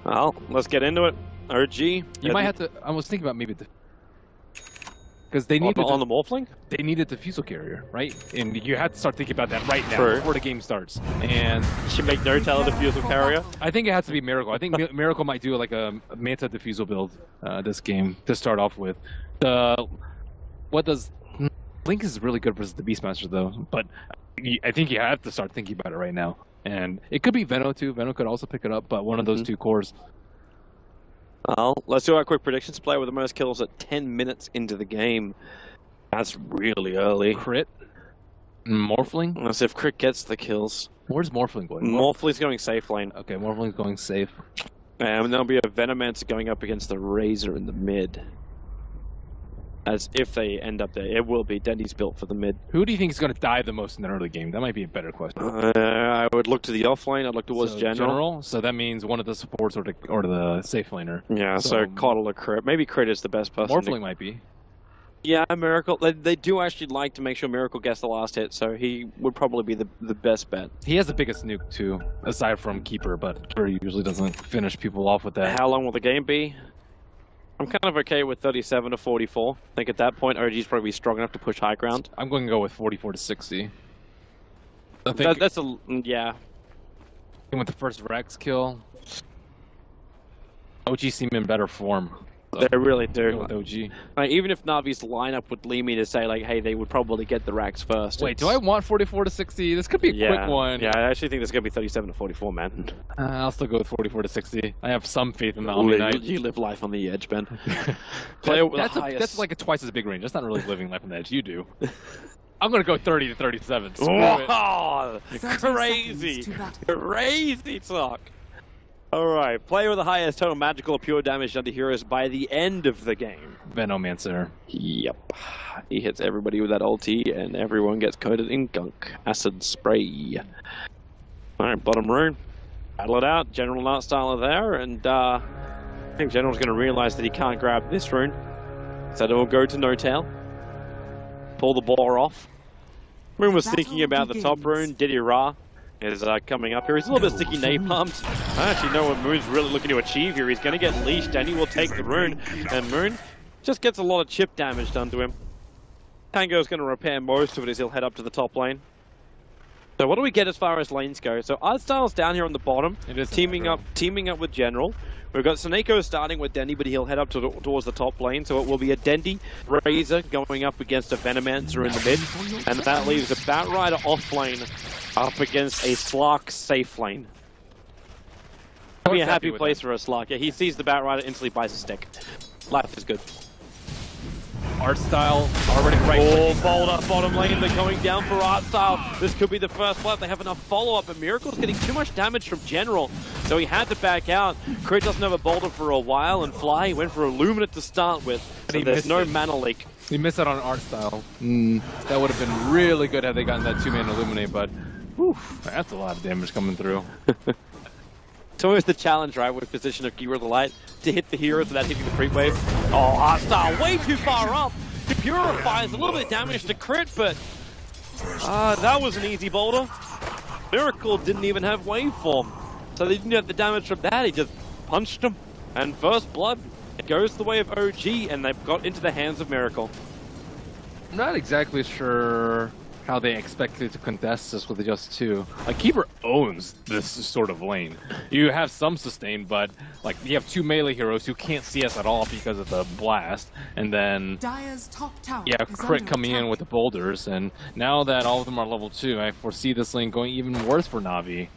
Well, let's get into it. OG. You might have to. I was thinking about maybe because they needed on the Morphling. They needed the Fusel Carrier, right? And you have to start thinking about that right now True. before the game starts. And you should make N0tail a Fusel Carrier. I think it has to be Miracle. I think Miracle might do like a Manta Diffusal build this game to start off with. What does Link is really good versus the Beastmaster though, but I think you have to start thinking about it right now. And it could be Veno too. Veno could also pick it up, but one of those two cores. Well, let's do our quick predictions. Player with the most kills at 10 minutes into the game. That's really early. Crit? Morphling? Let's see if Crit gets the kills. Where's Morphling going? Morphling's going safe lane. Okay, Morphling's going safe. And there'll be a Venomancer going up against the Razor in the mid. As if they end up there. It will be. Dendy's built for the mid. Who do you think is going to die the most in the early game? That might be a better question. I would look to the off lane. I'd look towards General. So that means one of the supports or the safe laner. Yeah, so Coddle or Crit. Maybe Crit is the best person. Morphling might be. Yeah, Miracle. They do actually like to make sure Miracle gets the last hit, so he would probably be the best bet. He has the biggest nuke too, aside from Keeper, but Keeper usually doesn't finish people off with that. How long will the game be? I'm kind of okay with 37 to 44. I think at that point, OG's probably strong enough to push high ground. I'm going to go with 44 to 60. I think that's a yeah. With the first Rex kill, OG seem in better form. So they really do. With OG. Like, even if Navi's lineup would lead me to say like, hey, they would probably get the Rax first. Wait, do I want 44 to 60? This could be a quick one. Yeah, I actually think this is gonna be 37 to 44, man. I'll still go with 44 to 60. I have some faith in the Omni Knight. You live life on the edge, Ben. That's like a twice as big range. That's not really living life on the edge. You do. I'm gonna go 30 to 37. Wow, crazy talk. Alright, player with the highest total magical or pure damage done to heroes by the end of the game. Venomancer. Yep. He hits everybody with that ulti and everyone gets coated in gunk. Acid spray. Alright, bottom rune. Battle it out. General and Artstyler there, and I think General's going to realize that he can't grab this rune. So it will go to N0tail. Pull the ball off. Moon was thinking about the top rune. Diddy Ra is coming up here. He's a little bit sticky napalmed. I actually know what Moon's really looking to achieve here. He's going to get leashed and he will take the rune. And Moon just gets a lot of chip damage done to him. Tango's going to repair most of it as he'll head up to the top lane. So what do we get as far as lanes go? So Artstyle's down here on the bottom, teaming up with General. We've got Seneko starting with Dendy, but he'll head up towards the top lane. So it will be a Dendy Razor going up against a Venomancer in the mid. And that leaves a Batrider off lane up against a Slark safe lane. That'll be a happy place for a Slark. Yeah, he sees the Batrider, instantly buys a stick. Life is good. Artstyle already right. Oh, boulder bottom lane. They're going down for Artstyle. This could be the first blood. They have enough follow-up, but Miracle's getting too much damage from General, so he had to back out. Crit doesn't have a boulder for a while, and Fly went for Illuminate to start with. So there's no mana leak. He missed out on Artstyle. That would have been really good had they gotten that 2-man Illuminate, but whew, that's a lot of damage coming through. It's always the challenge, right, with position of Gear of the Light, to hit the heroes without hitting the creep wave. Oh, Artstyle way too far up. He purifies a little bit of damage to Crit, but that was an easy boulder. Miracle didn't even have waveform, so they didn't have the damage from that. He just punched him, and first blood, it goes the way of OG, and they've got into the hands of Miracle. I'm not exactly sure how they expected to contest this with just two. Like, Keeper owns this sort of lane. You have some sustain, but like you have two melee heroes who can't CS at all because of the blast, and then you have Crit coming in with the boulders, and now that all of them are level 2, I foresee this lane going even worse for NaVi.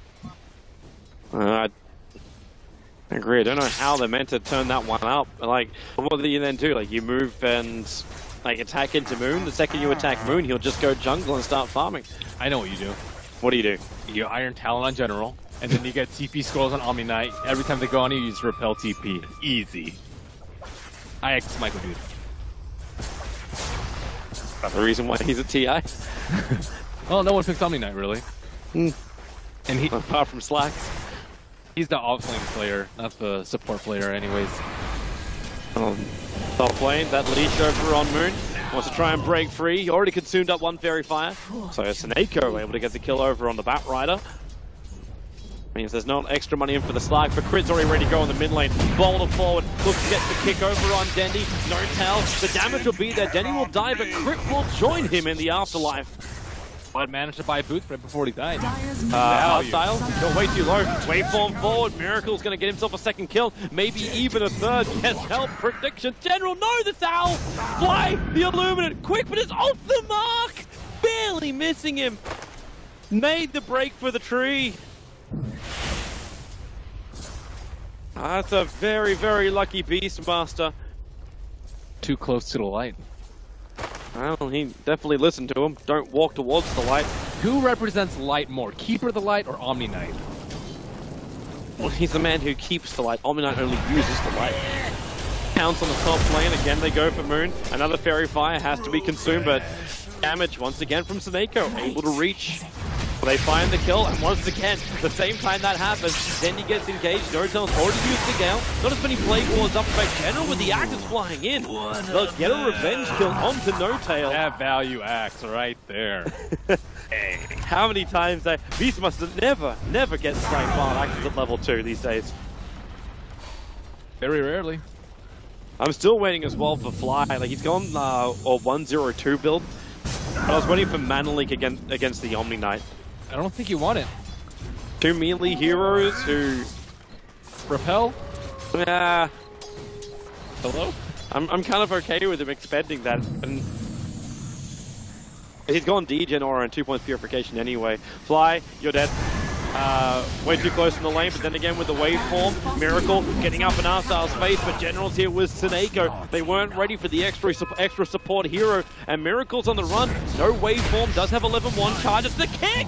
I agree. I don't know how they're meant to turn that one up. Like, what do you then do? Like, you move and like attack into Moon. The second you attack Moon, he'll just go jungle and start farming. I know what you do. What do? You Iron Talon on General, and then you get TP scrolls on Omni Knight. Every time they go on you just repel TP. Easy. IX Michael dude. That's the reason why he's a TI. Well, no one picks Omni Knight really. And he, apart from Slack, he's the off-lane player, not the support player anyways. Top lane, that leash over on Moon. Wants to try and break free. He already consumed up one Fairy Fire. So Seneko able to get the kill over on the Batrider. Means there's not extra money in for the Slark, but Crit's already ready to go in the mid lane. Boulder forward, looks to get the kick over on Dendy. No tell, the damage will be there. Dendy will die, but Crit will join him in the afterlife. But managed to buy boots right before he died. Hostile, got way too low. Waveform forward, Miracle's going to get himself a second kill, maybe even a third. Yes, help, prediction. General, no, the Owl! Fly, the Illuminate, quick, but it's off the mark! Barely missing him. Made the break for the tree. That's a very, very lucky Beastmaster. Too close to the light. Well, he definitely listened to him. Don't walk towards the light. Who represents light more, Keeper of the Light or Omni Knight? Well, he's the man who keeps the light. Omni Knight only uses the light. Counts on the top lane. Again, they go for Moon. Another Fairy Fire has to be consumed, but damage once again from Snako. Able to reach. They find the kill, and once again, the same time that happens, Dendy gets engaged. Nortel's already used the Gale. Not as many Plague Wars up by General with the Axe flying in. They'll get a revenge kill onto No-Tail. That value Axe right there. Hey, how many times Beastmaster never gets Strike Wild Axes at level 2 these days? Very rarely. I'm still waiting as well for Fly. Like, he's gone a 1-0-2 build, but I was waiting for Mana Leak against the Omni Knight. I don't think you want it. Two melee heroes who... Repel? Yeah. Hello? I'm kind of okay with him expending that. And he's gone degen aura and 2 points purification anyway. Fly, you're dead. Way too close in the lane, but then again with the waveform, Miracle getting up in Arstyle's face, but General's here with Snako. They weren't ready for the extra support hero, and Miracle's on the run. No waveform, does have 11-1, charges the kick!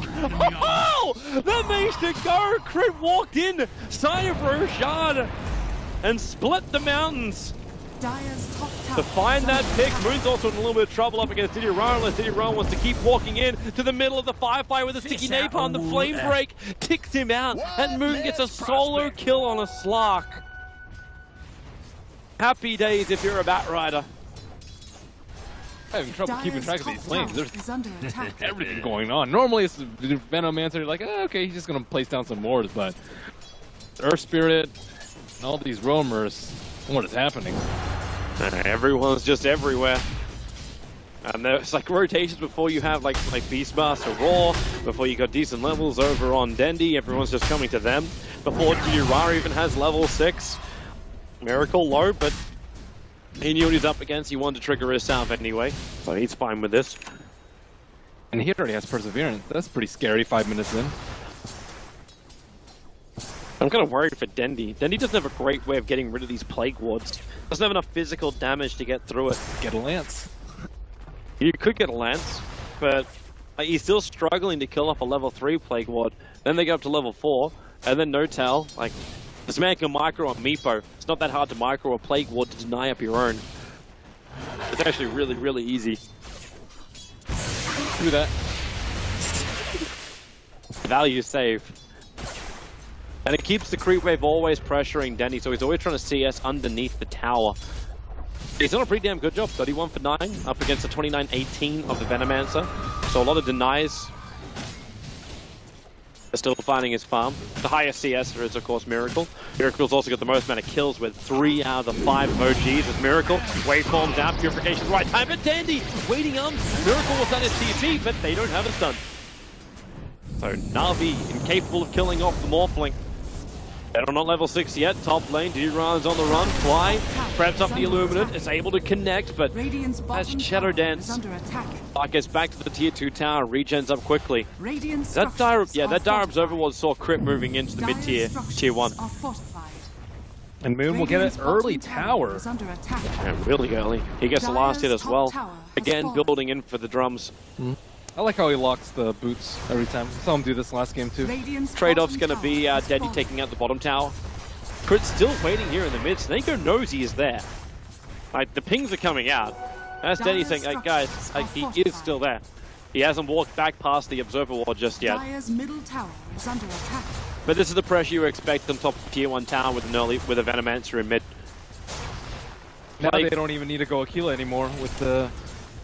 Oh! That makes it go! Crit walked in, side of Roshan, and split the mountains. To find that pick, Moon's also in a little bit of trouble up against Diddy Rowan, unless Diddy Rowan wants to keep walking in to the middle of the firefight with a sticky napalm. The flame break ticks him out, and Moon gets a solo kill on a Slark. Happy days if you're a Bat Rider. I'm having trouble keeping track of these lanes. There's everything going on. Normally it's the Venomancer, like, oh, okay, he's just going to place down some wards, but Earth Spirit and all these roamers, what is happening? Everyone's just everywhere. And there's like rotations before you have like Beastmaster Raw, before you got decent levels over on Dendy, everyone's just coming to them. Before Jirara even has level 6. Miracle low, but he knew what he's up against, he wanted to trigger his salve anyway, so he's fine with this. And he already has Perseverance, that's pretty scary 5 minutes in. I'm kind of worried for Dendy. Dendy doesn't have a great way of getting rid of these Plague Wards. Doesn't have enough physical damage to get through it. Get a Lance. You could get a Lance, but like, he's still struggling to kill off a level 3 Plague Ward. Then they go up to level 4, and then No-Tell. Like, this man can micro on Meepo. It's not that hard to micro a Plague Ward to deny up your own. It's actually really, really easy. Do that. Value save. And it keeps the creep wave always pressuring Denny, so he's always trying to CS underneath the tower. He's done a pretty damn good job, 31 for 9, up against the 29-18 of the Venomancer. So a lot of denies. They're still finding his farm. The highest CSer is, of course, Miracle. Miracle's also got the most amount of kills with 3 out of the 5 OGs with Miracle. Waveforms out, Purification's right time, but Dandy waiting on. Miracle was on his TP, but they don't have a stun. So NaVi, incapable of killing off the Morphling. They're not level 6 yet. Top lane, Duran's on the run. Fly, preps up the Illuminate, is able to connect, but has Shadow Dance. Fly gets back to the tier 2 tower, regens up quickly. That Dire Observer Ward saw Crypt moving into the mid-tier, tier 1. And Moon will get an early tower. Yeah, really early. He gets the last hit as well. Again, building in for the drums. I like how he locks the boots every time. I saw him do this last game too. Trade-off's going to be Dendy taking out the bottom tower. Crit's still waiting here in the mid. Snako knows he is there. Like, the pings are coming out. That's Dendy saying, like, guys, like, he is still there. He hasn't walked back past the Observer Ward just yet. But this is the pressure you expect on top of tier 1 tower with a Venomancer in mid. Now they don't even need to go Aquila anymore with the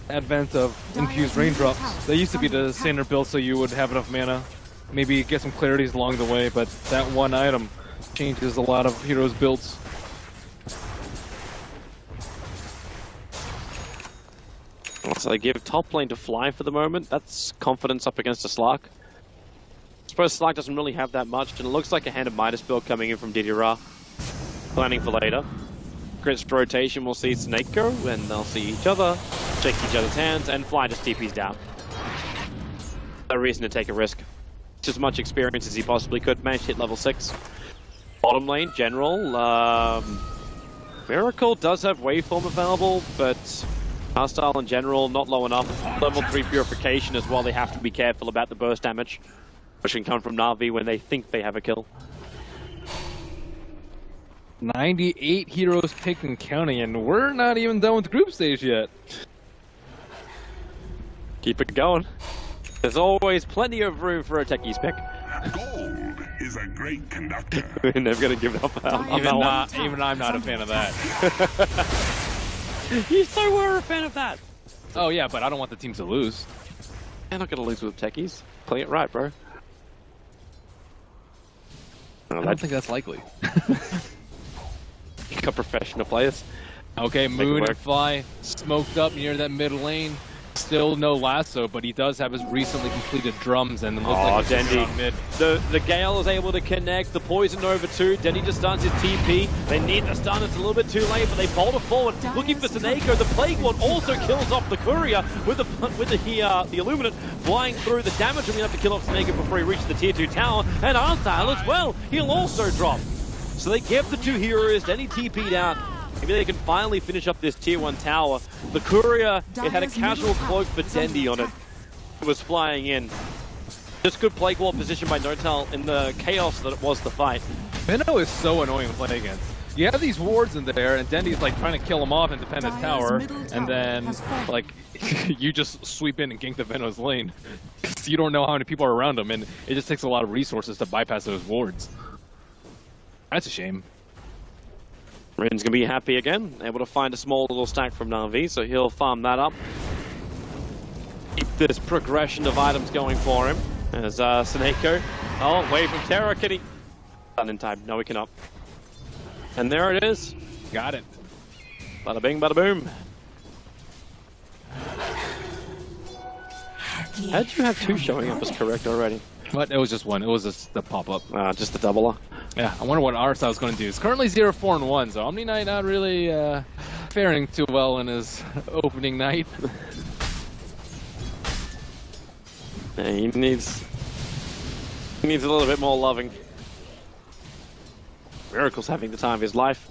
advent of infused raindrops. They used to be the standard build so you would have enough mana maybe get some clarities along the way, but that one item changes a lot of heroes' builds. So they give top lane to Fly for the moment. That's confidence up against a Slark. I suppose Slark doesn't really have that much, and it looks like a Hand of Midas build coming in from DDR. Planning for later. Crit's rotation will see Snake go, and they'll see each other, shake each other's hands, and Fly just TP's down. No reason to take a risk. Just as much experience as he possibly could. Managed to hit level 6. Bottom lane, General. Miracle does have Waveform available, but Hostile in general, not low enough. Level 3 Purification as well, they have to be careful about the burst damage, which can come from NaVi when they think they have a kill. 98 heroes picked and counting, and we're not even done with the group stage yet. Keep it going. There's always plenty of room for a techies pick. Gold is a great conductor. We're never going to give up on that one. Even I'm not a fan of that. You so were a fan of that. Oh yeah, but I don't want the team to lose. They're not going to lose with techies. Play it right, bro. I don't think that's likely. You got professional players. Okay, Moon and Fly smoked up near that mid lane. Still no lasso, but he does have his recently completed drums, and it looks like Dendy. The Gale is able to connect. The Poison over 2. Dendy just starts his TP. They need the stun. It's a little bit too late, but they bolt it forward, looking for Snako. The Plague Lord also kills off the Courier with the Illuminate flying through. The damage will be enough to kill off Snako before he reaches the tier 2 tower, and Arstyle as well. He'll also drop. So they give the 2 heroes. Dendy TP'd out. Maybe they can finally finish up this tier 1 tower. The Courier, it had a casual cloak for Dendy on it. It was flying in. Just good Plague Wall position by Notel in the chaos that it was the fight. Minnow is so annoying to play against. You have these wards in there, and Dendy's like trying to kill him off and defend his tower, and then like you just sweep in and gank the Venom's lane. You don't know how many people are around him, and it just takes a lot of resources to bypass those wards. That's a shame. Rin's gonna be happy again, able to find a small little stack from NaVi, so he'll farm that up. Keep this progression of items going for him. As Snako, Wave of Terror, can he? Done in time, no he cannot. And there it is. Got it. Bada bing, bada boom. How'd you have 2 showing up as correct already? What? It was just one. It was just the pop-up. Just the doubler. Yeah, I wonder what Arstyle is going to do. It's currently 0-4-1, so Omni Knight not really faring too well in his opening night. Yeah, he needs a little bit more loving. Miracle's having the time of his life.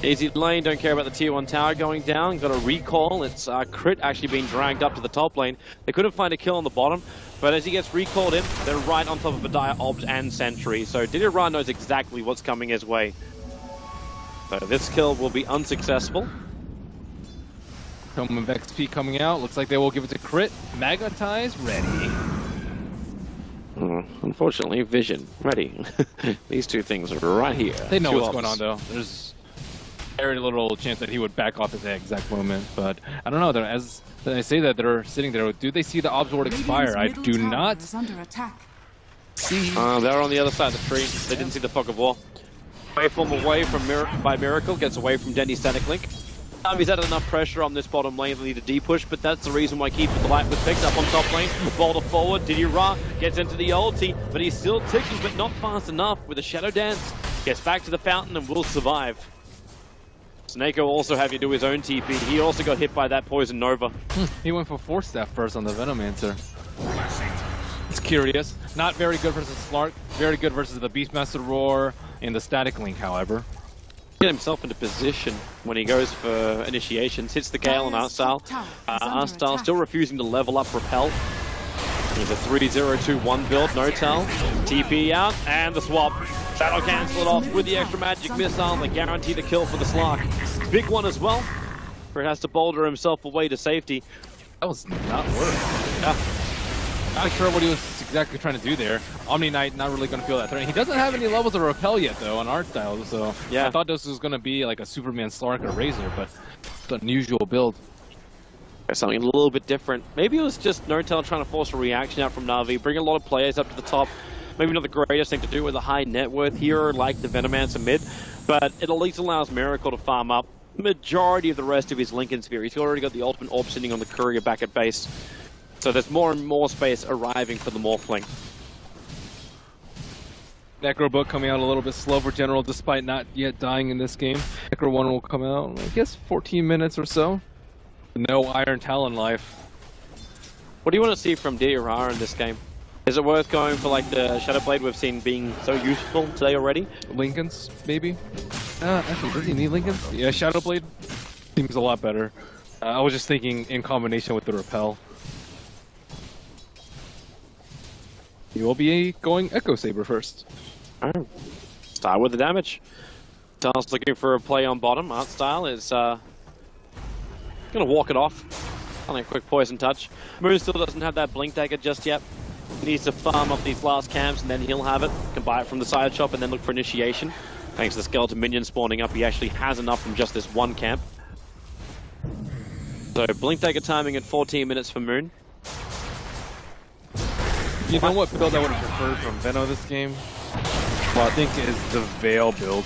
Easy lane, don't care about the tier 1 tower going down. Got a recall. It's Crit actually being dragged up to the top lane. They couldn't find a kill on the bottom, but as he gets recalled in, they're right on top of a Dire Obs and Sentry. So DDR knows exactly what's coming his way. So this kill will be unsuccessful. EHOME of XP coming out. Looks like they will give it to Crit. Magnetize, ready. Unfortunately, Vision, ready. These 2 things are right here. They know what's going on, though. There's very little chance that he would back off at the exact moment, but I don't know. As I say that, they're sitting there. Do they see the Obs Ward expire? I do not see. They're on the other side of the tree. They didn't see the Fog of War. Waveform away from by Miracle, gets away from Dendy's static link. He's had enough pressure on this bottom lane to need a D-push, but that's the reason why Keep the Light was picked up on top lane. Boulder forward, DDR gets into the ulti, but he's still ticking, but not fast enough with a Shadow Dance. Gets back to the fountain and will survive. Snako also having to do his own TP. He also got hit by that Poison Nova. He went for Force Staff first on the Venomancer. It's curious. Not very good versus Slark. Very good versus the Beastmaster Roar and the Static Link, however. Get himself into position when he goes for initiations. Hits the Gale on Arstyle. Arstyle still refusing to level up Repel. He's a 3-0-2-1 build. Notel. TP out. And the swap. That'll cancel it off with the extra magic missile. They guarantee the kill for the Slark. Big one as well. Where he has to boulder himself away to safety. That was not worth. Yeah. Not sure what he was exactly trying to do there. Omni Knight not really going to feel that threat. He doesn't have any levels of Repel yet, though, on Arstyle. So yeah. I thought this was going to be like a Superman Slark or Razor, but it's an unusual build. Something a little bit different. Maybe it was just Notel trying to force a reaction out from NaVi, bring a lot of players up to the top. Maybe not the greatest thing to do with a high net worth hero like the Venomancer mid, but it at least allows Miracle to farm up majority of the rest of his Lincoln Sphere. He's already got the ultimate orb sitting on the courier back at base. So there's more and more space arriving for the Morphling. Necro book coming out a little bit slow for General despite not yet dying in this game. Necro 1 will come out in, I guess, 14 minutes or so. No Iron Talon life. What do you want to see from DRR in this game? Is it worth going for like the Shadow Blade we've seen being so useful today already? Lincolns, maybe? Actually, does he need Lincolns? Yeah, Shadow Blade seems a lot better. I was just thinking in combination with the Repel. He will be going Echo Saber first. Alright. Start with the damage. Tal's looking for a play on bottom. Art Style is gonna walk it off. Only a quick poison touch. Moon still doesn't have that blink dagger just yet. He needs to farm up these last camps and then he'll have it. Can buy it from the side shop and then look for initiation. Thanks to the skeleton minion spawning up, he actually has enough from just this one camp. So blink dagger timing at 14 minutes for Moon. You know what build I would have preferred from Veno this game? Well, I think is the Veil build.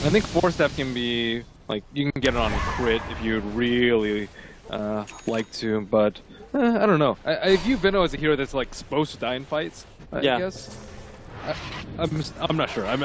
I think 4-step can be, like, you can get it on crit if you really like to, but I don't know. I view Veno as a hero that's like supposed to die in fights, I guess. I'm not sure. I'm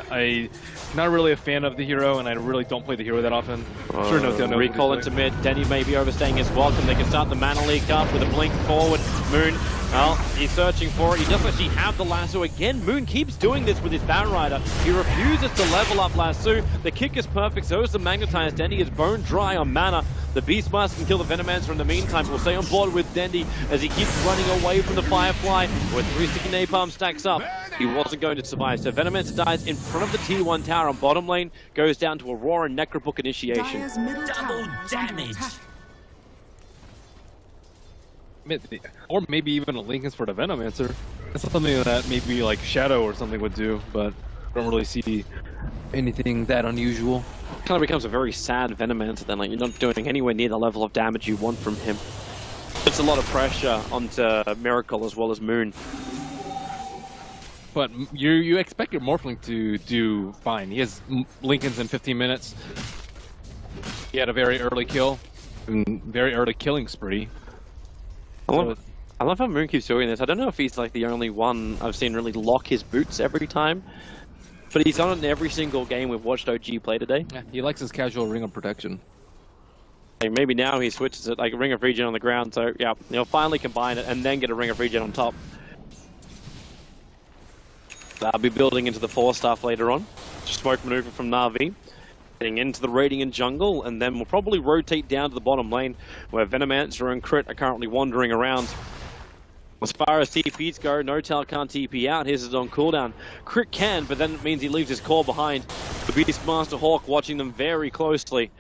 not really a fan of the hero, and I really don't play the hero that often. Sure, no. Recall into mid. Denny may be overstaying his welcome. They can start the mana leak up with a blink forward. Moon, well, he's searching for it. He doesn't actually have the lasso again. Moon keeps doing this with his Batrider. He refuses to level up lasso. The kick is perfect. So is the magnetized. Denny is bone dry on mana. The Beastmaster can kill the Venomancer in the meantime. We'll stay on board with Dendy as he keeps running away from the Firefly. With 3 sticky napalm stacks up, he wasn't going to survive. So Venomancer dies in front of the T1 tower on bottom lane, goes down to Aurora and Necrobook initiation. Double damage. Or maybe even a Lincoln's for the Venomancer. That's something that maybe like Shadow or something would do, but I don't really see anything that unusual. Kind of becomes a very sad Venomancer then, like you're not doing anywhere near the level of damage you want from him. Puts a lot of pressure onto Miracle as well as Moon. But you expect your Morphling to do fine. He has Lincolns in 15 minutes. He had a very early kill, and very early killing spree. I love how Moon keeps doing this. I don't know if he's like the only one I've seen really lock his boots every time. But he's on it in every single game we've watched OG play today. Yeah, he likes his casual Ring of Protection. Like maybe now he switches it, like a Ring of Regen on the ground, so yeah, he'll finally combine it and then get a Ring of Regen on top. That'll be building into the 4-staff later on. Smoke maneuver from NaVi. Getting into the raiding and jungle, and then we'll probably rotate down to the bottom lane, where Venomancer and Crit are currently wandering around. As far as TPs go, Notel can't TP out. His is on cooldown. Crit can, but then it means he leaves his core behind. The Beastmaster Hawk watching them very closely.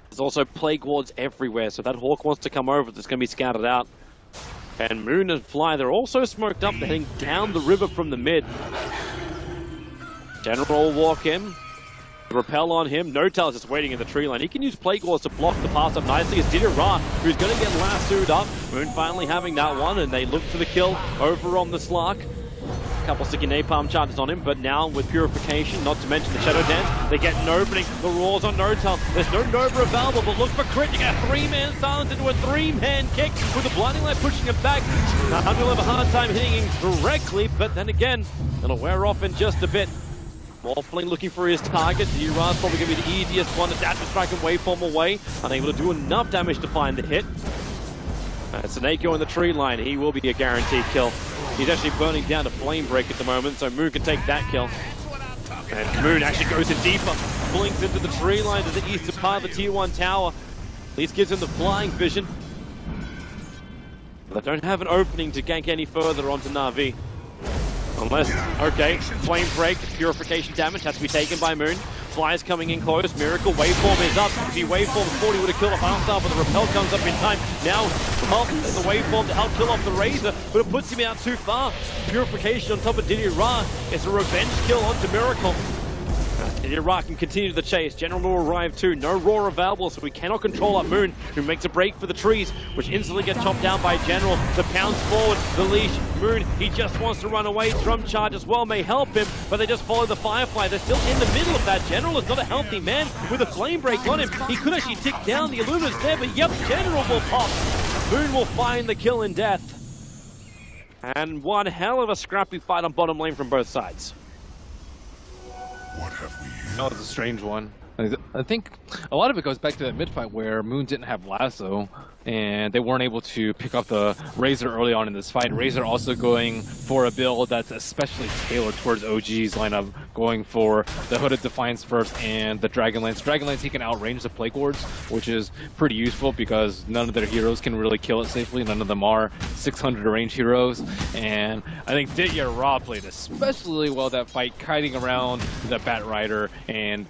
There's also Plague Wards everywhere, so if that Hawk wants to come over, it's going to be scouted out. And Moon and Fly, they're also smoked up. They're heading down the river from the mid. General will walk in. Repel on him. Notel is just waiting in the tree line. He can use Plague Wars to block the pass up nicely. It's Didira, who's going to get lassoed up. Moon finally having that one, and they look for the kill over on the Slark. A couple sticky napalm charges on him, but now with Purification, not to mention the Shadow Dance, they get an opening. The roars on Notel. There's no Nova available, but look for Crit. You get a 3-man silence into a 3-man kick with the Blinding Light pushing him back. Hunter will have a hard time hitting him directly, but then again, it'll wear off in just a bit. Morphling looking for his target. Dira's probably going to be the easiest one to dash the strike and waveform away. Unable to do enough damage to find the hit. Seneko in the tree line. He will be a guaranteed kill. He's actually burning down to Flame Break at the moment, so Moon can take that kill. And Moon actually goes in deeper. Blinks into the tree line to the eastern part of the Tier 1 tower. At least gives him the flying vision. But they don't have an opening to gank any further onto NaVi. Unless, okay, Flame Break, Purification damage has to be taken by Moon. Fly's coming in close, Miracle, Waveform is up. If he Waveform 40 would have killed off Alstar, but the Repel comes up in time. Now, the Waveform to help kill off the Razor, but it puts him out too far. Purification on top of Didira. It's a revenge kill onto Miracle. Iraq can continue the chase. General will arrive too. No Roar available, so we cannot control up Moon, who makes a break for the trees, which instantly gets chopped down by General. The pounds forward, the leash. Moon, he just wants to run away. Drum charge as well may help him, but they just follow the Firefly. They're still in the middle of that. General is not a healthy man with a flame break on him. He could actually tick down. The Illumina's there, but yep, General will pop. Moon will find the kill in death. And one hell of a scrappy fight on bottom lane from both sides. What have we here? That was a strange one. I think a lot of it goes back to that mid fight where Moon didn't have lasso and they weren't able to pick up the Razor early on in this fight. Razor also going for a build that's especially tailored towards OG's lineup, going for the Hooded Defiance first and the Dragonlance. Dragonlance, he can outrange the Plague Wards, which is pretty useful because none of their heroes can really kill it safely. None of them are 600 range heroes. And I think Ditya Ra played especially well that fight, kiting around the Bat Rider and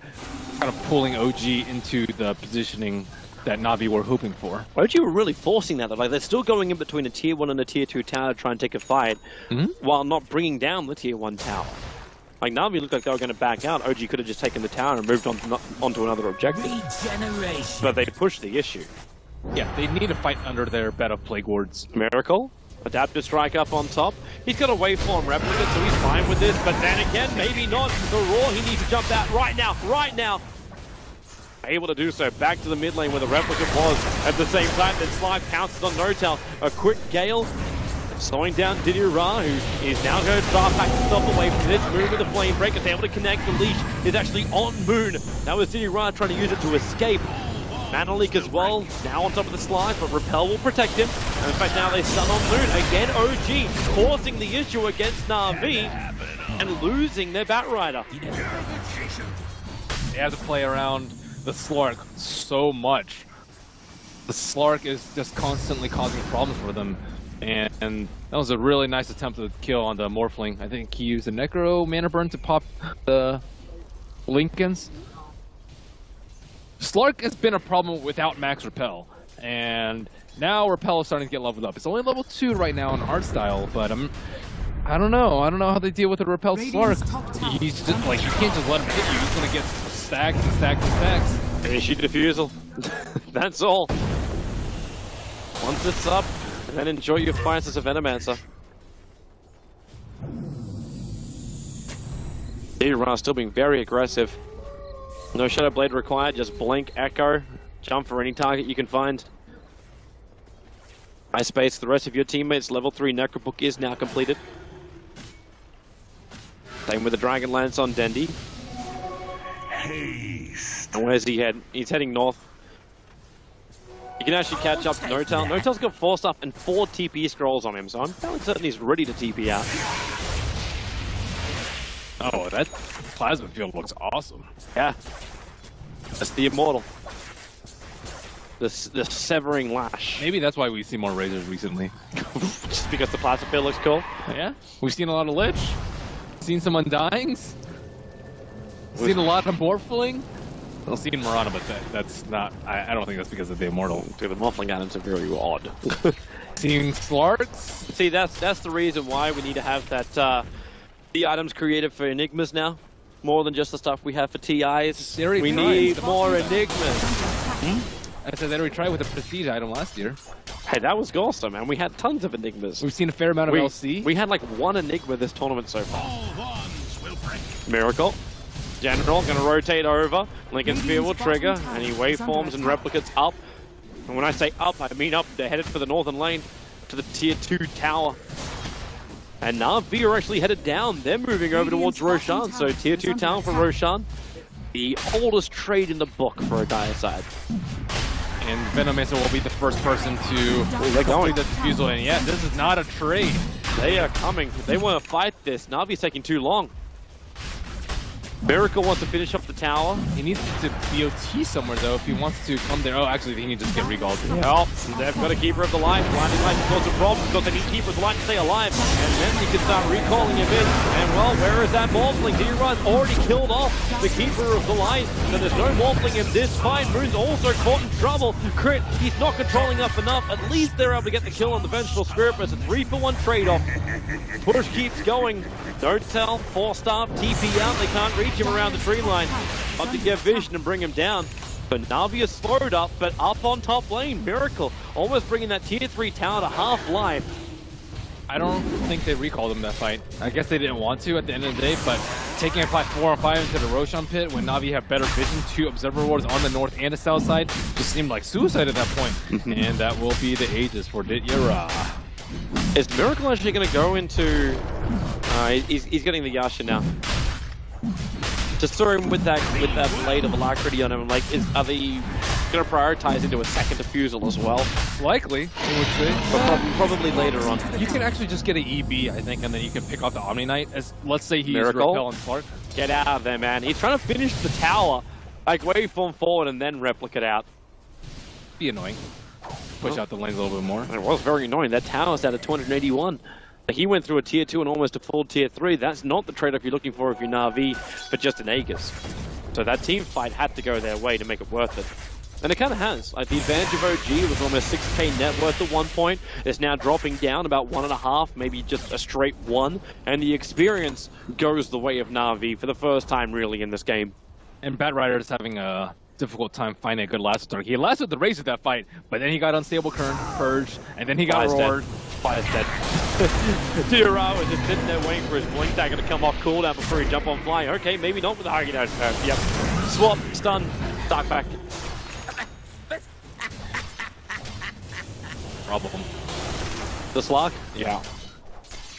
kind of pulling OG into the positioning that NaVi were hoping for. OG were really forcing that. Like, they're still going in between a tier 1 and a tier 2 tower to try and take a fight, while not bringing down the tier 1 tower. Like, NaVi looked like they were going to back out. OG could have just taken the tower and moved on onto another objective. Regeneration. But they pushed the issue. Yeah, they need to fight under their bed of Plague Wards. Miracle. Adaptive strike up on top. He's got a waveform replicate, so he's fine with this. But then again, maybe not. The Roar, he needs to jump out right now, right now. Able to do so. Back to the mid lane where the replicant was. At the same time, then Slide pounces on Notel. A quick Gale, slowing down Didier Ra, who is now going to draft back himself away from this. Moon with the Flame Break is able to connect. The leash is actually on Moon. That was Didier Ra trying to use it to escape. Mana Leak as well, now on top of the Slide, but Repel will protect him. And in fact, now they stun on Moon. Again, OG causing the issue against NaVi and losing their Bat Rider. They have to play around the Slark so much. The Slark is just constantly causing problems for them. And that was a really nice attempt to kill on the Morphling. I think he used a Necro Mana Burn to pop the Lincolns. Slark has been a problem without max Repel, and now Repel is starting to get leveled up. It's only level 2 right now in art style, but I don't know how they deal with the Repel Slark. He's just like, you can't just let him hit you. He's gonna get stacks and stacks and stacks. Issue defusal. That's all. Once it's up, then enjoy your fights as a Venomancer. Ra still being very aggressive. No Shadow Blade required, just blink, echo, jump for any target you can find. Nice space, the rest of your teammates. Level 3 Necrobook is now completed. Same with the Dragon Lance on Dendi. Haste. And where's he head? He's heading north. You can actually catch up to Notel. Notel's got 4 stuff and 4 TP scrolls on him, so I'm fairly certain he's ready to TP out. Oh, that plasma field looks awesome. Yeah. That's the Immortal. The Severing Lash. Maybe that's why we see more Razors recently. Just because the plasma field looks cool? Yeah. We've seen a lot of Lich. Seen some Undyings. Seen a lot of Morphling. I've seen Mirana, but that's not... I don't think that's because of the Immortal. Dude, the Morphling items are very odd. Seeing Slarks. See, that's the reason why we need to have that... the items created for Enigmas now. More than just the stuff we have for TIs. We need more Enigmas. I said they already tried with a Prestige item last year. Hey, that was awesome, man. We had tons of Enigmas. We've seen a fair amount of LC. We had like 1 Enigma this tournament so far. Miracle. General gonna rotate over. Lincoln Sphere will trigger, and he waveforms and replicates up. And when I say up, I mean up. They're headed for the northern lane, to the tier 2 tower. And NaVi are actually headed down. They're moving over towards Roshan, so tier 2 tower for Roshan. The oldest trade in the book for a dire side. And Venomancer will be the first person to complete the defusal. And yeah, this is not a trade. They are coming. They want to fight this. NaVi's taking too long. Miracle wants to finish up the tower. He needs to BOT somewhere though if he wants to come there. Oh, actually, he can just get regalled. Well, they've got a Keeper of the Light. Blinding Light has caused a problem because they need Keeper of the Light to stay alive. And then you can start recalling him in. And well, where is that Morphling? Didier-Ra's already killed off the Keeper of the Light. So there's no Morphling in this fight. Moon's also caught in trouble. Crit, he's not controlling up enough. At least they're able to get the kill on the Vengeful Spirit, but it's a 3-for-1 trade-off. Push keeps going. Don't tell, 4-star, TP out, they can't reach reach him around the tree line. Up to get vision and bring him down. But NaVi is slowed up, but up on top lane, Miracle almost bringing that tier 3 tower to half life. I don't think they recalled him that fight. I guess they didn't want to at the end of the day, but taking a fight 4-on-5 into the Roshan pit when NaVi have better vision, 2 observer wards on the north and the south side, just seemed like suicide at that point. And that will be the Aegis for Dityara. Is Miracle actually going to go into... he's getting the Yasha now. Just saw him with that blade of alacrity on him. Like, are they going to prioritize into a second defusal as well? Likely, I would say. But probably later on. You can actually just get an EB, I think, and then you can pick off the Omni Knight. As let's say he's Miracle? Repel and Spark. Get out of there, man. He's trying to finish the tower. Like, waveform forward and then replicate out. Be annoying. Push out the lanes a little bit more. It was very annoying. That tower's at a 281. He went through a tier 2 and almost a full tier 3. That's not the trade-off you're looking for if you're NaVi, but just an Aegis. So that team fight had to go their way to make it worth it. And it kind of has. Like, the advantage of OG was almost 6k net worth at one point. It's now dropping down about 1.5, maybe just a straight 1. And the experience goes the way of NaVi for the first time really in this game. And Bat Rider is having a difficult time finding a good last start. He lasted the race with that fight, but then he got unstable current, purged, and then he got roared. Fire's dead. Dityara was just sitting there waiting for his blink dagger to come off cooldown before he jump on fly. Okay, maybe not with the Hagi Dash. Yep. Swap, stun, dark back. Problem. The Slark? Yeah.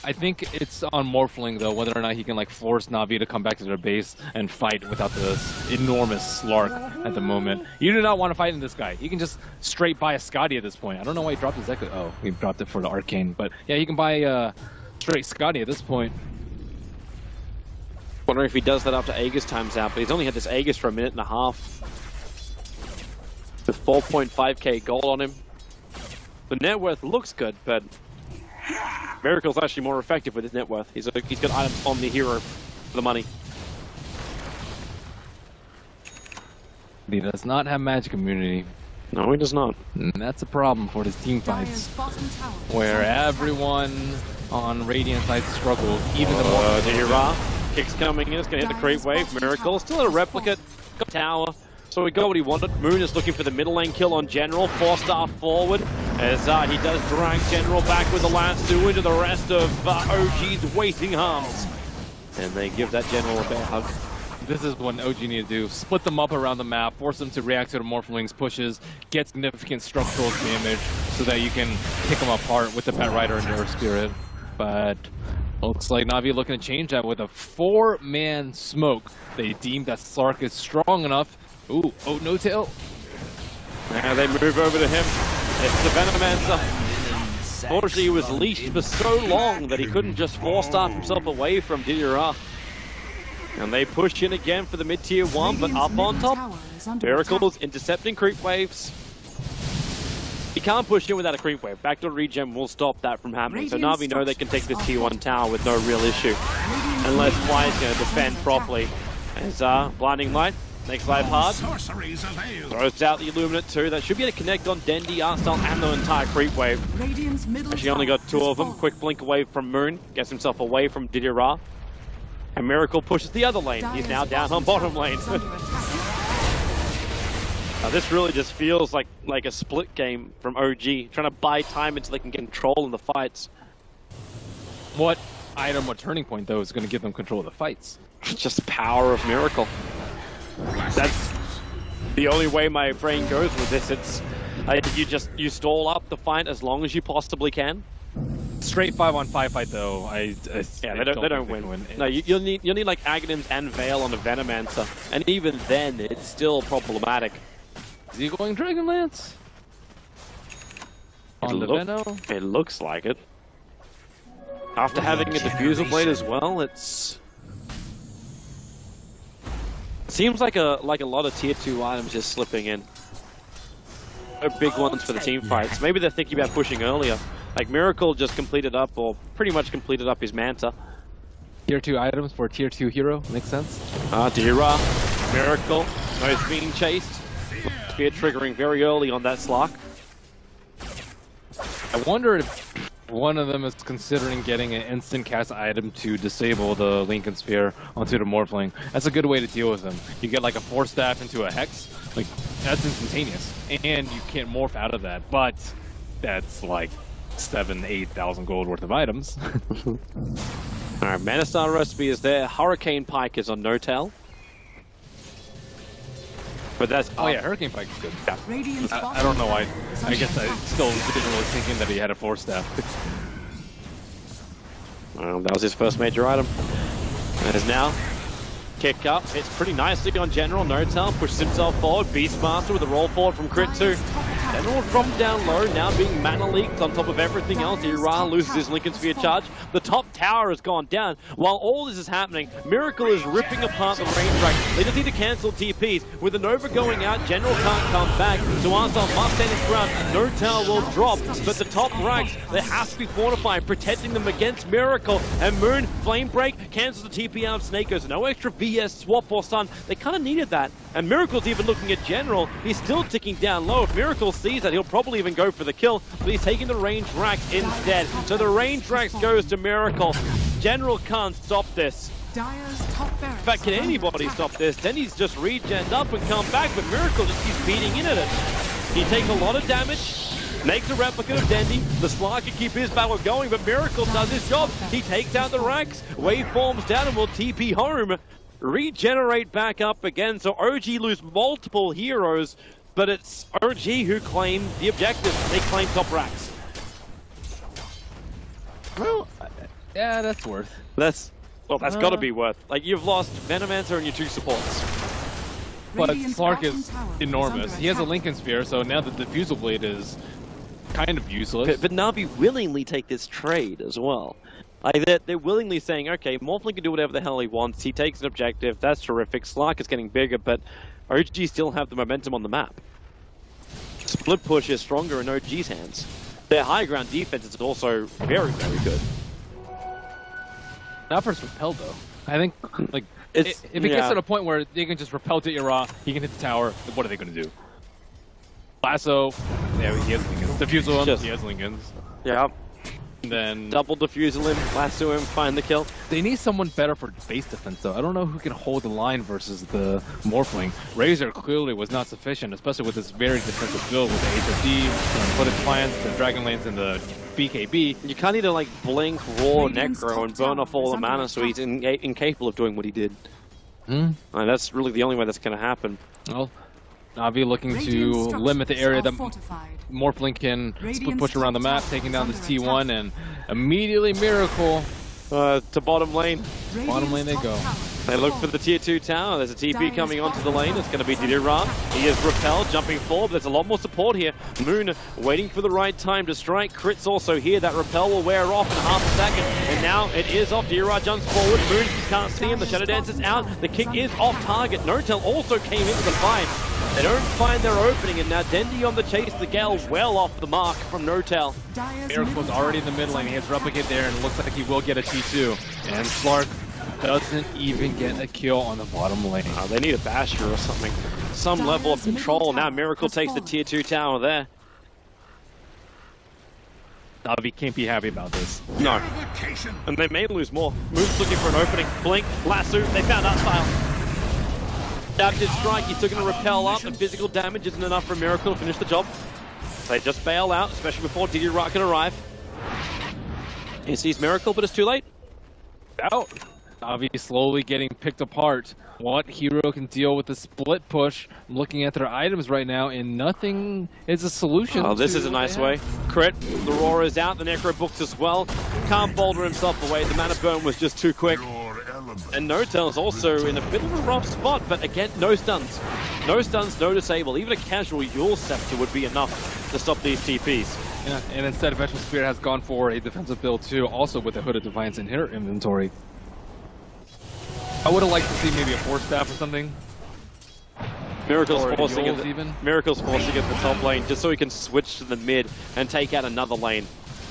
I think it's on Morphling though, whether or not he can like force NaVi to come back to their base and fight without this enormous Slark at the moment. You do not want to fight in this guy. He can just straight buy a Scotty at this point. I don't know why he dropped his Echo. Oh, he dropped it for the Arcane. But yeah, he can buy straight Scotty at this point. Wondering if he does that after Aegis times out, but he's only had this Aegis for a minute and a half. With 4.5k gold on him. The net worth looks good, but Miracle's actually more effective with his net worth. He's got items on the hero for the money. He does not have magic immunity. No, he does not. And that's a problem for his team fights, where everyone on Radiant side struggles, even the more. Dityara, kicks coming in, it's going to hit the creep wave. Miracle, still a replicate, got tower. So he got what he wanted. Moon is looking for the middle lane kill on General. 4-star forward as he does drag General back with the last 2 into the rest of OG's waiting arms. And they give that General a bear hug. This is what OG need to do. Split them up around the map, force them to react to the Morphling's pushes, get significant structural damage so that you can pick them apart with the Bat Rider and their Spirit. But looks like NaVi looking to change that with a 4-man smoke. They deem that Slark is strong enough. Ooh, oh, no tail. Now they move over to him. It's the Venomancer. Fortunately, he was leashed for so long that he couldn't just 4-star himself away from Dityara. And they push in again for the mid-tier 1, but up on top, Miracle's intercepting creep waves. He can't push in without a creep wave. Backdoor regen will stop that from happening. So NaVi know they can take this tier 1 tower with no real issue. Unless Fly is going to defend properly. As Blinding Light makes life hard. Throws out the Illuminate too. That should be able to connect on Dendi, Arstyle, and the entire creep wave. Actually only got 2 of them. Quick blink away from Moon. Gets himself away from Dityara. And Miracle pushes the other lane. He's now down on bottom lane. Now this really just feels like a split game from OG. Trying to buy time until they can get control in the fights. What item or turning point though is going to give them control of the fights? Just the power of Miracle. That's the only way my brain goes with this. It's you stall up the fight as long as you possibly can. Straight 5-on-5 fight though, they don't win. No, you'll need like Aghanims and Veil on the Venomancer, and even then it's still problematic. Is he going Dragonlance? On the Veno? It looks like it. After having a Diffusal Blade as well, it's seems like a lot of tier 2 items just slipping in. No big ones for the team fights. Maybe they're thinking about pushing earlier. Like Miracle just completed up, or pretty much completed up his Manta. Tier 2 items for tier 2 hero, makes sense. Dityara, Miracle, no, he's being chased. Spear triggering very early on that Slark. I wonder if One of them is considering getting an instant cast item to disable the Lincoln Sphere onto the Morphling. That's a good way to deal with them. You get like a 4-staff into a Hex, like that's instantaneous, and you can't morph out of that. But that's like 7,000-8,000 gold worth of items. All right, Mana Star recipe is there. Hurricane Pike is on Notel. But that's oh yeah, Hurricane Pike is good. Yeah. I don't know why. I guess I still didn't really thinking that he had a 4-staff. Well, that was his first major item. And is now kick up. It's pretty nicely on General. Notel pushes himself forward. Beastmaster with a roll forward from Crit 2. General dropped down low, now being mana leaked on top of everything else. Ira loses his Lincoln Sphere charge. The top tower has gone down. While all this is happening, Miracle is ripping apart the range rack. They just need to cancel TPs. With the Nova going out, General can't come back. So Arslan must stand his ground. No tower will drop, but the top racks, they have to be fortified, protecting them against Miracle. And Moon, Flame Break, cancels the TP out of Snakers. No extra VS swap or stun. They kind of needed that. And Miracle's even looking at General. He's still ticking down low. If Miracle sees that, he'll probably even go for the kill, but he's taking the range rack instead. So the range rack goes to Miracle. General can't stop this. In fact, can anybody stop this? Then he's just regened up and come back, but Miracle just keeps beating in at it. He takes a lot of damage, makes a replica of Dendi. The Slark can keep his battle going, but Miracle does his job. He takes out the racks, waveforms down, and will TP home. Regenerate back up again, so OG lose multiple heroes, but it's OG who claim the objective. They claim top racks. Well, yeah, that's worth. That's got to be worth. Like, you've lost Venomancer and your 2 supports. But Slark is enormous. He has a Lincoln Sphere, so now the Diffusal Blade is kind of useless. But NaVi willingly take this trade as well. Like, they're willingly saying, okay, Morphling can do whatever the hell he wants. He takes an objective. That's terrific. Slark is getting bigger, but OG still have the momentum on the map. Split push is stronger in OG's hands. Their high ground defense is also very, very good. Not for Repel, though. I think, like, if it gets to the point where they can just repel to Ira, he can hit the tower, what are they going to do? Lasso, yeah, he has Lincolns. Diffusal him, he has Lincolns. Yeah. And then double diffusal him, lasso him, find the kill. They need someone better for base defense, though. I don't know who can hold the line versus the Morphling. Razor clearly was not sufficient, especially with this very defensive build with the HFD, the footage plants, the Dragon Lanes, and the BKB. You can't need to like blink, roar, necro, and burn off all the mana, so he's incapable of doing what he did. That's really the only way that's going to happen. Well, NaVi looking to limit the area that Morphling can split push around the map, taking down this T1, and immediately Miracle to bottom lane. Bottom lane they go. They look for the tier 2 tower. There's a TP coming onto the lane. It's going to be Didira. He is repelled, jumping forward. There's a lot more support here. Moon waiting for the right time to strike. Crit's also here. That repel will wear off in half a second. And now it is off. Didira jumps forward. Moon can't see him. The Shadow Dance is out. The kick is off target. Notel also came into the fight. They don't find their opening, and now Dendi on the chase. The Gale well off the mark from Notel. Miracle's already in the mid lane. He has Replicate there, and it looks like he will get a T2. And Slark doesn't even get a kill on the bottom lane. They need a Basher or something. Some level of control. Now Miracle takes the tier 2 tower there. NaVi can't be happy about this. No. And they may lose more. Moon's looking for an opening. Blink, lasso, they found Art Style. Did strike, he's still going to repel up, and physical damage isn't enough for Miracle to finish the job. They just bail out, especially before Didira can arrive. He sees Miracle, but it's too late. Out. NaVi slowly getting picked apart. What hero can deal with the split push? I'm looking at their items right now, and nothing is a solution. Oh, this is a nice way. Crit, the Roar is out, the Necro books as well. Can't boulder himself away, the mana burn was just too quick. And Notel's also in a bit of a rough spot, but again, no stuns. No stuns, no disable. Even a casual Yule Scepter would be enough to stop these TPs. Yeah, and instead, Veteran Spirit has gone for a defensive build too, also with the Hooded Defiance in her inventory. I would have liked to see maybe a 4-staff or something. Miracle's forcing it the top lane just so he can switch to the mid and take out another lane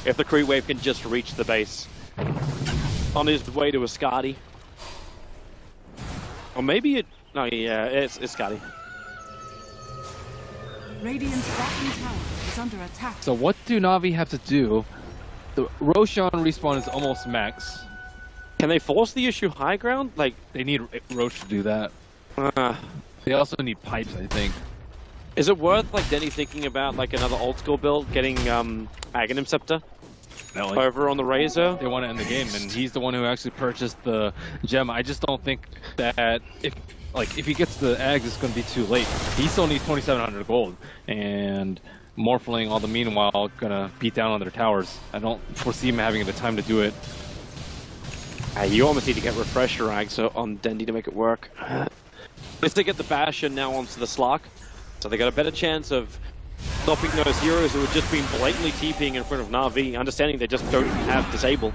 if the creep wave can just reach the base. On his way to a Skadi. Or maybe it... No, yeah, it's Skadi. Radiant's bottom tower is under attack. So what do NaVi have to do The Roshan respawn is almost max. Can they force the issue high ground? Like, They need Roche to do that. They also need pipes, I think. is it worth like Denny thinking about like another old school build, getting Aghanim Scepter No, like, over on the Razor? they want to end the game, and he's the one who actually purchased the gem. I just don't think that if he gets the eggs, it's going to be too late. He still needs 2,700 gold, and Morphling all the meanwhile gonna beat down on their towers. I don't foresee him having the time to do it. You almost need to get Refresher Ags on Dendy to make it work. At least they get the Basher now onto the Slark, so they got a better chance of stopping those heroes who have just been blatantly TPing in front of NaVi, understanding they just don't have Disable.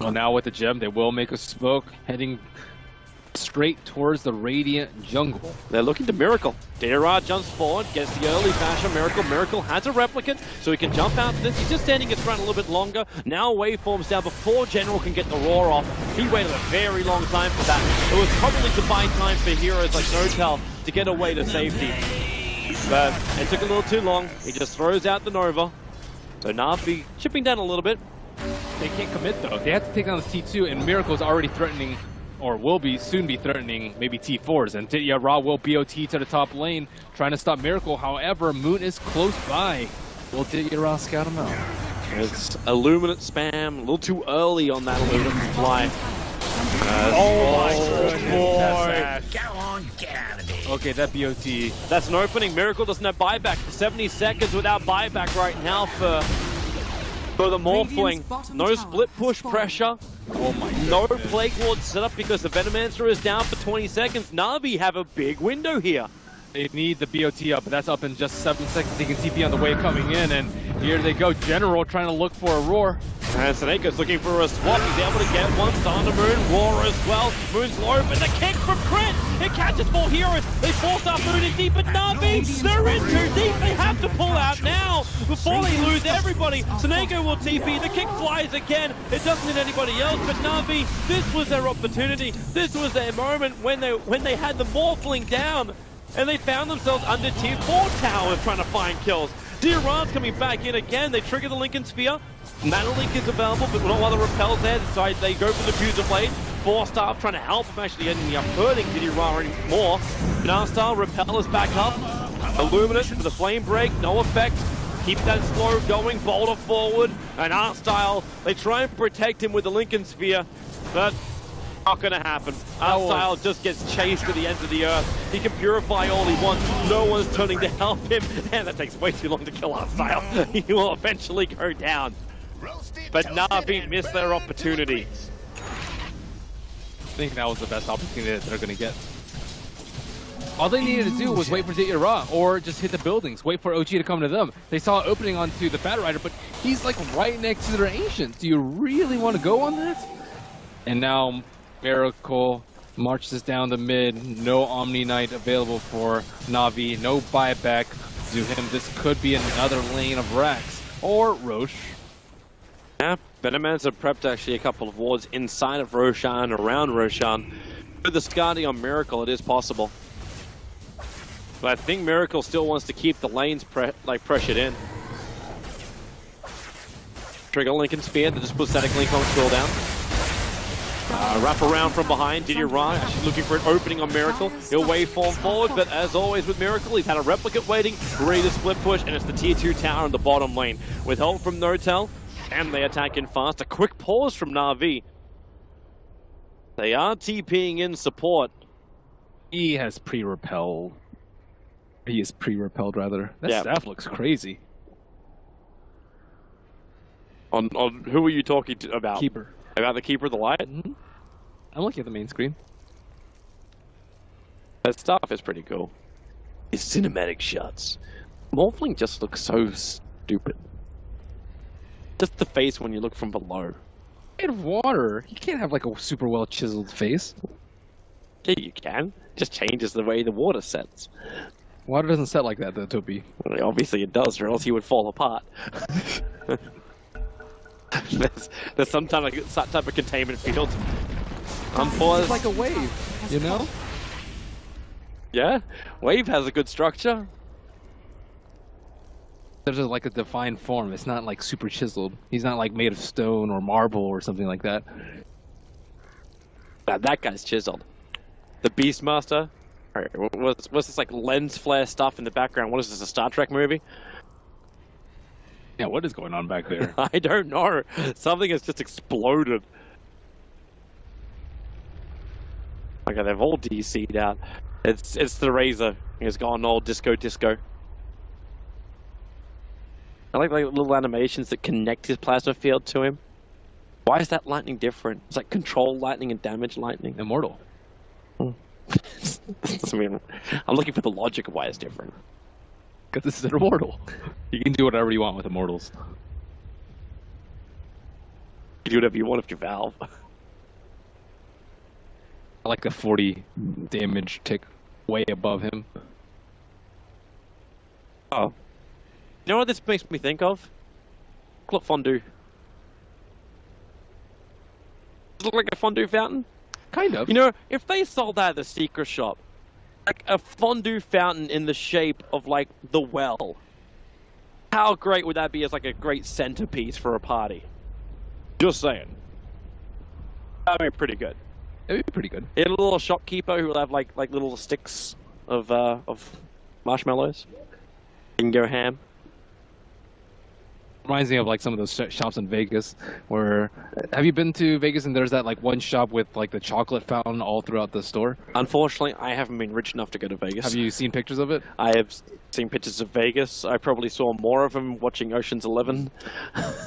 Well, now with the gem, they will make a smoke, heading straight towards the Radiant jungle. They're looking to Miracle. Dira jumps forward, gets the early bash on Miracle. Miracle has a replicant, so he can jump out to this. He's just standing his front a little bit longer. Now waveforms down before General can get the roar off. He waited a very long time for that. It was probably to buy time for heroes like Notel to get away to safety. But it took a little too long. He just throws out the Nova. So NaVi chipping down a little bit. They can't commit though. They have to take down this T2, and Miracle's already threatening, or will be soon be threatening, maybe T4s. And Ditya Ra will BOT to the top lane, trying to stop Miracle. However, Moon is close by. Will Ditya Ra scout him out? It's Illuminate spam, a little too early on that Illuminate fly. Oh my goodness. Go on, get out of here. Okay, that BOT. That's an opening. Miracle doesn't have buyback. 70 seconds without buyback right now for the Morphling. No split push pressure. Oh my goodness. No Plague Ward set up because the Venomancer is down for 20 seconds. NaVi have a big window here. They need the BOT up, but that's up in just 7 seconds. They can TP on the wave coming in, and here they go. General trying to look for a roar. And Seneca's looking for a swap. He's able to get one. Star on the Moon. Roar as well. Moon's low, but the kick from Crit. It catches 4 heroes. They force up Moon in deep, but NaVi, they're in too deep. They have to pull out now before they lose everybody. Seneca will TP. The kick flies again. It doesn't hit anybody else, but NaVi, this was their opportunity. This was their moment when they had the Morphling down. And they found themselves under tier 4 towers trying to find kills. Dira's coming back in again. They trigger the Lincoln Sphere. Manalink is available, but not while the Repel's there. So they go for the Fuser Blade. 4-star trying to help him, actually ending up hurting Dira more. Nastar, Repel is back up. Illuminate for the Flame Break, no effect. Keep that slow going, Boulder forward. And Artstyle, they try and protect him with the Lincoln Sphere, but not gonna happen. Artstyle just gets chased to the ends of the earth. He can purify all he wants. No one's turning to help him. And that takes way too long to kill Artstyle. He will eventually go down. But NaVi missed their opportunity. I think that was the best opportunity that they're going to get. All they needed to do was wait for Ditya Ra, or just hit the buildings, wait for OG to come to them. They saw an opening onto the Fat Rider, but he's like right next to their Ancients. Do you really want to go on that? And now Miracle marches down the mid. No Omni Knight available for NaVi. No buyback to him. This could be another lane of Rax or Roche. Yeah, Venomancer prepped actually a couple of wards inside of Roshan, around Roshan. With the Skadi on Miracle, it is possible. But I think Miracle still wants to keep the lanes pressured in. Trigger Lincoln Spear that just puts Static Link on cooldown. Wrap around from behind. Ditya Ra actually looking for an opening on Miracle. He'll waveform forward, but as always with Miracle, he's had a replicant waiting, ready to split push, and it's the tier 2 tower in the bottom lane. With help from Notel, and they attack in fast. A quick pause from NaVi. They are TPing in support. He has pre-repelled. He is pre-repelled, rather. That staff looks crazy. On who are you talking about? Keeper. About the Keeper of the Light? Mm-hmm. I'm looking at the main screen. That stuff is pretty cool. His cinematic shots. Morphling just looks so stupid. Just the face when you look from below. Made of water. You can't have like a super well chiseled face. Yeah, you can. Just changes the way the water sets. Water doesn't set like that, though, Toby. Well, obviously it does, or else he would fall apart. there's some type of containment field. It's like a wave, you know? Yeah, wave has a good structure. there's like a defined form. It's not like super chiseled. He's not like made of stone or marble or something like that. Now, that guy's chiseled. The Beastmaster. All right, what's this like lens flare stuff in the background? What is this, a Star Trek movie? Yeah, what is going on back there? I don't know. Something has just exploded. Okay, they've all DC'd out. It's the Razor. He's gone all disco. I like little animations that connect his plasma field to him. Why is that lightning different? It's like control lightning and damage lightning. Immortal. I mean, I'm looking for the logic of why it's different. Because this is an immortal. You can do whatever you want with immortals. You do whatever you want if you're Valve. I like the 40 damage tick way above him. Oh. You know what this makes me think of? Chocolate fondue. Does it look like a fondue fountain? Kind of. You know, if they sold that at the secret shop, like a fondue fountain in the shape of like the well, how great would that be as like a great centerpiece for a party? Just saying. That'd be pretty good. It'd be pretty good. A little shopkeeper who will have like little sticks of marshmallows. You can go ham. Reminds me of like some of those shops in Vegas where, have you been to Vegas and there's that like one shop with like the chocolate fountain all throughout the store? Unfortunately, I haven't been rich enough to go to Vegas. Have you seen pictures of it? I have seen pictures of Vegas. I probably saw more of them watching Ocean's 11.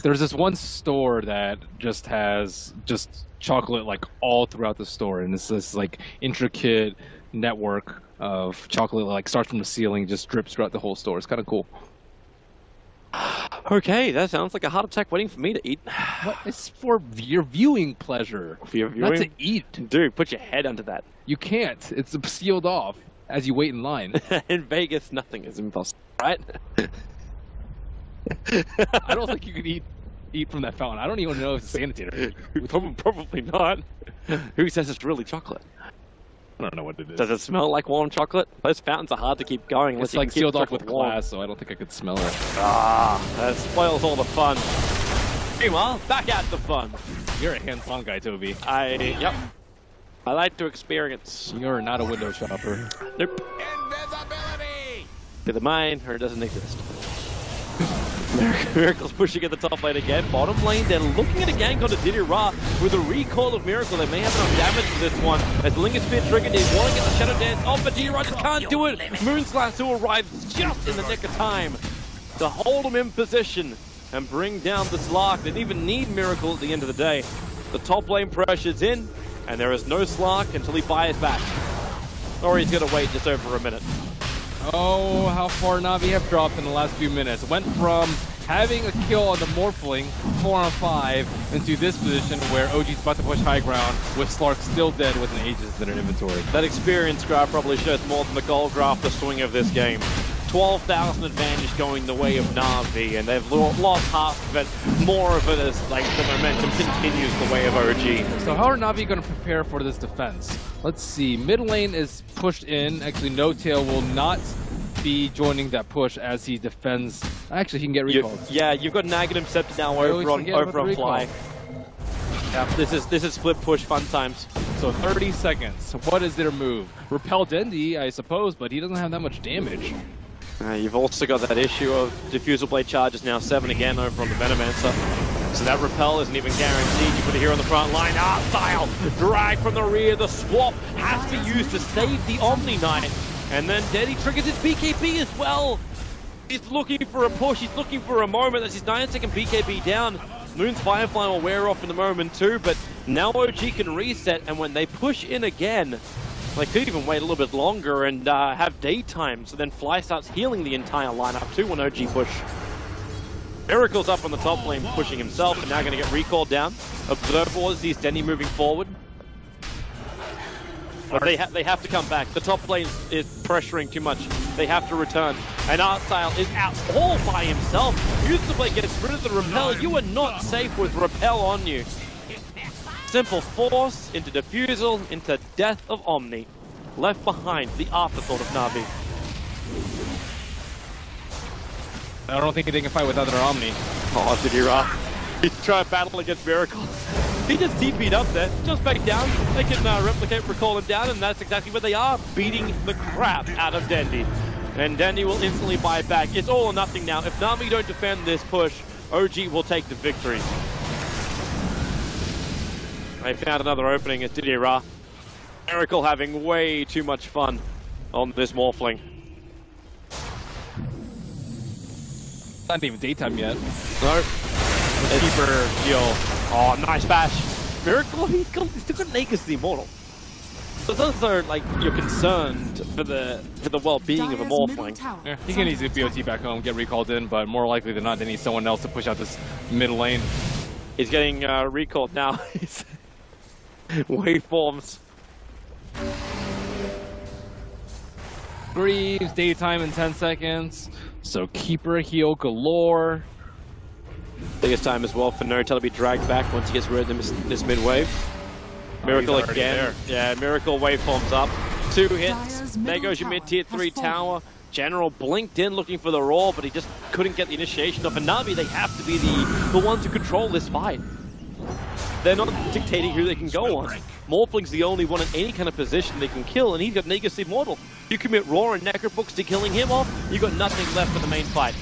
There's this one store that just has just chocolate like all throughout the store, and it's this like intricate network of chocolate like starts from the ceiling, just drips throughout the whole store. It's kind of cool. Okay, that sounds like a heart attack waiting for me to eat. What? It's for your viewing pleasure. For your viewing? Not to eat. Dude, put your head under that. You can't. It's sealed off as you wait in line. In Vegas, nothing is impossible, right? I don't think you can eat from that fountain. I don't even know if it's sanitary. Probably not. Who says it's really chocolate? I don't know what it is. Does it smell like warm chocolate? Those fountains are hard to keep going. It's like sealed off with glass, so I don't think I could smell it. Ah, that spoils all the fun. Meanwhile, back at the fun. You're a hands-on guy, Toby. Yep. I like to experience. You're not a window shopper. Nope. Invisibility! To the mine, or it doesn't exist. Miracle's pushing at the top lane again. Bottom lane, they're looking at a gank onto Diddy Ra. With a recall of Miracle, they may have enough damage to this one. As Linger Spear triggered, they want to get the Shadow Dance off, but Diddy Ra just can't do it. Moonslash who arrives just in the nick of time to hold him in position and bring down the Slark. They didn't even need Miracle at the end of the day. The top lane pressure's in, and there is no Slark until he fires back. Or he's going to wait just over a minute. Oh, how far NaVi have dropped in the last few minutes. Went from having a kill on the Morphling, 4-on-5, into this position where OG's about to push high ground with Slark still dead with an Aegis in their inventory. That experience graph probably shows more than the goal graph, the swing of this game. 12,000 advantage going the way of NaVi, and they've lost half of it. More of it as like the momentum continues the way of OG. So how are NaVi going to prepare for this defense? Let's see. Mid lane is pushed in. Actually, No Tail will not be joining that push as he defends. Actually, he can get recalled. Yeah, you've got Naghanim Scepter now over on Fly. Yeah, this is split push fun times. So 30 seconds. What is their move? Repel Dendi, I suppose, but he doesn't have that much damage. You've also got that issue of Diffusal Blade charges now 7 again over on the Venomancer. So that repel isn't even guaranteed. You put it here on the front line. Style drag from the rear. The swap has to be used to save the Omni Knight. And then Deddy triggers his BKB as well. He's looking for a push. He's looking for a moment. That's his 9-second BKB down. Moon's Firefly will wear off in the moment too, but now OG can reset, and when they push in again, they could even wait a little bit longer and have daytime, so then Fly starts healing the entire lineup too when OG push. Miracle's up on the top lane pushing himself, and now going to get recalled down. Observe all sees Denny moving forward. But they have to come back. The top lane is pressuring too much. They have to return. And Artstyle is out all by himself. Useblade gets rid of the repel. You are not safe with repel on you. Simple force into Diffusal, into Death of Omni. Left behind, the afterthought of NaVi. I don't think they can fight without their Omni. Oh, Didira. He's trying to battle against Miracle. He just TP'd up there, just back down. They can replicate, recall him down, and that's exactly where they are, beating the crap out of Dendi. And Dendi will instantly buy back. It's all or nothing now. If NaVi don't defend this push, OG will take the victory. They found another opening at Didira. Miracle having way too much fun on this Morphling. Not even daytime yet. No. Keeper heal. Oh, nice bash. Miracle, he's still got an Aegis the Immortal. So it's also like you're concerned for the well-being of a Morphling. Yeah, he can easily BOT back home, get recalled in, but more likely than not, they need someone else to push out this mid lane. He's getting recalled now. Waveforms. Greaves, daytime in 10 seconds. So Keeper heal galore. Biggest time as well for Notel to be dragged back once he gets rid of this mid wave. Miracle again. There. Yeah, Miracle waveforms up. 2 hits. There goes your mid tier 3 tower. General blinked in looking for the roar, but he just couldn't get the initiation off. And NaVi, they have to be the ones who control this fight. They're not dictating who they can go on. Morphling's the only one in any kind of position they can kill, and he's got Nagus Immortal. You commit Roar and Necrobooks to killing him off, you got nothing left for the main fight.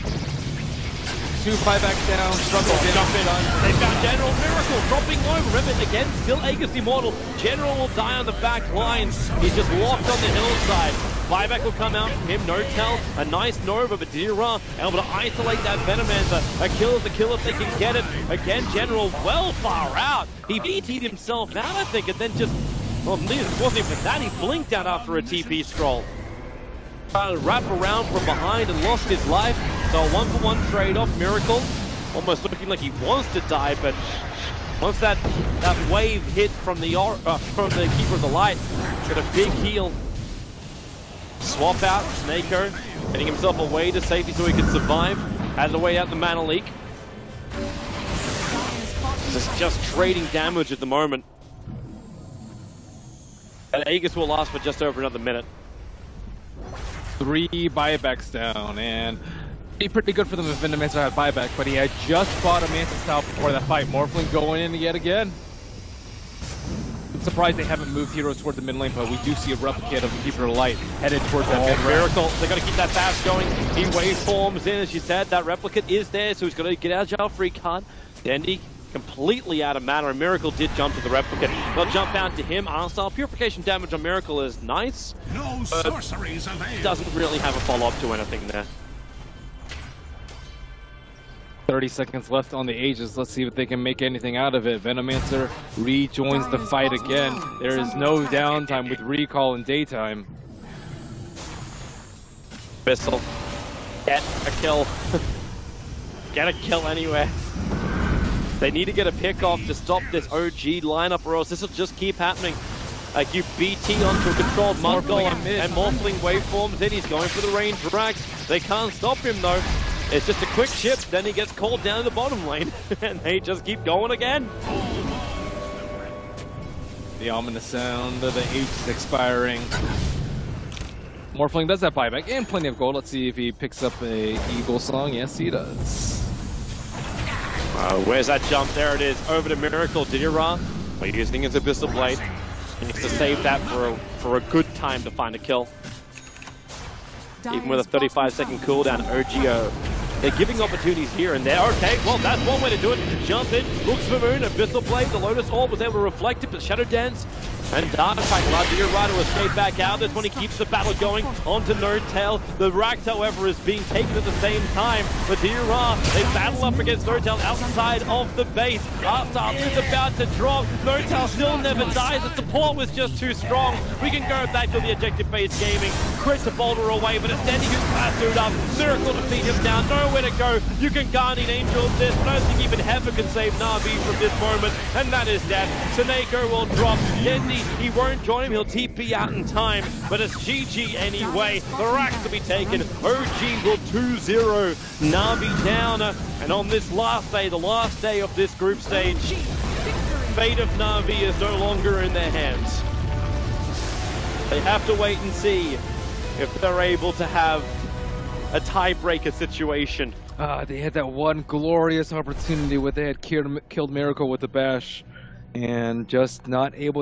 2 buybacks down, struggle to jump in on. They found General Miracle dropping low. Remember, again, still Aegis Immortal. General will die on the back lines. He's just locked on the hillside. Buyback will come out from him. No-tell, a nice Nova, but Dira able to isolate that Venomancer. A kill is a kill if they can get it. Again, General well far out. He BT'd himself out, I think, and then just, well, it wasn't even that. He blinked out after a TP scroll. Trying to wrap around from behind and lost his life. So a 1-for-1 trade-off. Miracle almost looking like he wants to die, but once that wave hit from the Keeper of the Light, got a big heal. Swap out, Snako, getting himself away to safety so he can survive. Has a way out the mana leak. Just trading damage at the moment. And Aegis will last for just over another minute. 3 buybacks down, and be pretty good for them if Venomancer had buyback, but he had just bought a Mantis Towel before that fight. Morphling going in yet again. I'm surprised they haven't moved heroes toward the mid lane, but we do see a replicate of the Keeper of the Light headed towards that mid Miracle. They got to keep that fast going. He waveforms in, as you said. That replicate is there, so he's got to get out of jail free card. Dendi completely out of mana, and Miracle did jump to the replicate. They'll jump out to him. Arsenal purification damage on Miracle is nice. No sorceries available. Doesn't really have a follow-up to anything there. 30 seconds left on the Aegis. Let's see if they can make anything out of it. Venomancer rejoins the fight again. There is no downtime with recall in daytime. Bissell. Get a kill. Get a kill anywhere. They need to get a pick off to stop this OG lineup, or else this will just keep happening. You BT onto a controlled Mongol and Morphling waveforms in. He's going for the range racks. They can't stop him though. It's just a quick chip, then he gets called down the bottom lane, and they just keep going again. The ominous sound of the Aegis expiring. Morphling does have buyback and plenty of gold. Let's see if he picks up a Eagle Song. Yes, he does. Where's that jump? There it is. Over to Miracle. Didira, well, using his Abyssal Blade. He needs to save that for a good time to find a kill. Even with a 35-second cooldown, OGO. They're giving opportunities here and there. Okay, well, that's one way to do it. Jump in, looks for Moon, Abyssal Blade, the Lotus Orb was able to reflect it, but Shadow Dance and Dark Fight allowed Didira to escape back out. This one he keeps the battle going onto No-Tail. The Rax, however, is being taken at the same time. But Didira, they battle up against No-Tail outside of the base. Artstar is about to drop. No-Tail still never dies. The support was just too strong. We can go back to the objective-based gaming. Crit to boulder away, but it's Dendi who's plastered up. Miracle to beat him down. Nowhere to go. You can Guardian Angel this. I don't think even Heaven can save NaVi from this moment. And that is that. Snako will drop. Dendi, he won't join him. He'll TP out in time. But it's GG anyway. The racks to be taken. OG will 2-0 NaVi down. And on this last day, the last day of this group stage, fate of NaVi is no longer in their hands. They have to wait and see if they're able to have a tiebreaker situation They had that one glorious opportunity where they had killed Miracle with the bash, and just not able